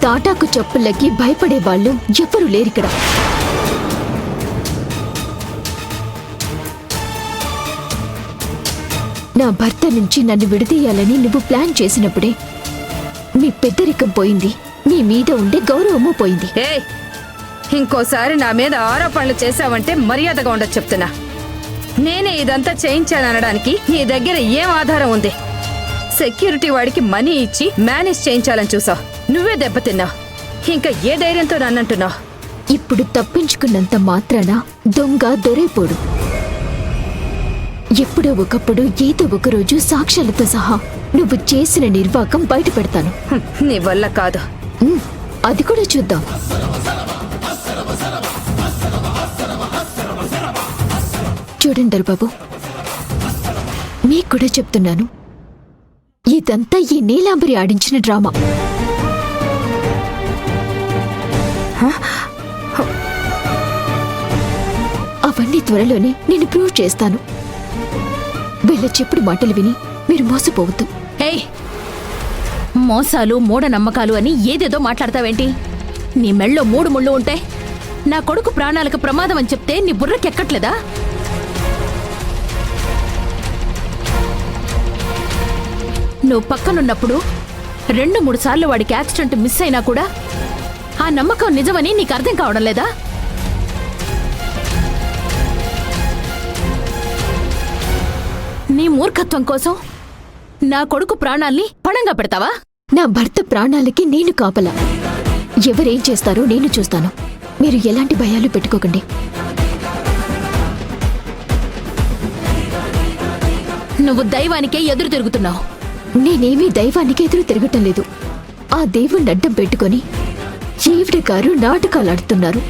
తాటాకు చప్పులకి భయపడే వాళ్ళు ఎవ్వరూ లేరిక్కడ. నా భర్త నుంచి నన్ను విడదీయాలని నువ్వు ప్లాన్ చేసినప్పుడే మీ పెద్దరికం పోయింది, మీ మీద ఉండే గౌరవము పోయింది. ఇంకోసారి నా మీద ఆరోపణలు చేశావంటే మర్యాదగా ఉండదు చెప్తున్నా. నేనే ఇదంతా చేయించాననడానికి నీ దగ్గర ఏం ఆధారం ఉంది? సెక్యూరిటీ వాడికి మనీ ఇచ్చి మేనేజ్ చేయించాలని చూసావు, నువ్వే దెబ్బతిన్నావు. ఇంకా ఏ ధైర్యంతో నన్నంటున్నావు? ఇప్పుడు తప్పించుకున్నంత మాత్రాన దొంగ దొరైపోడు. ఎప్పుడో ఒకప్పుడు ఏదో ఒకరోజు సాక్ష్యాలతో సహా నువ్వు చేసిన నిర్వాకం బయట పెడతాను. నీ వల్ల కాదు. అది కూడా చూద్దాం. చూడండి బాబు, మీకు కూడా చెప్తున్నాను, ఇదంతా ఈ నీలాంబరి ఆడించిన డ్రామా. అవన్నీ త్వరలోనే నేను ప్రూవ్ చేస్తాను. వీళ్ళ చెప్పుడు మాటలు విని మీరు మోసపోవద్దు. మోసాలు మూఢనమ్మకాలు అని ఏదేదో మాట్లాడతావేంటి? నీ మెళ్ళో 3 ముళ్ళు ఉంటే నా కొడుకు ప్రాణాలకు ప్రమాదం అని చెప్తే నీ బుర్రకెక్కట్లేదా? నువ్వు పక్కనున్నప్పుడు 2-3 సార్లు వాడికి యాక్సిడెంట్ మిస్ అయినా కూడా ఆ నమ్మకం నిజమని నీకు అర్థం కావడం లేదా? నీ మూర్ఖత్వం కోసం నా కొడుకు ప్రాణాల్ని పణంగా పెడతావా? నా భర్త ప్రాణాలకి నేను కాపలా. ఎవరేం చేస్తారో నేను చూస్తాను. మీరు ఎలాంటి భయాలు పెట్టుకోకండి. నువ్వు దైవానికే ఎదురు తిరుగుతున్నావు. నేనేమీ దైవానికి ఎదురు తిరగటం లేదు. ఆ దేవుణ్ణి అడ్డం పెట్టుకొని ఈవిడ గారు నాటకాలాడుతున్నారు.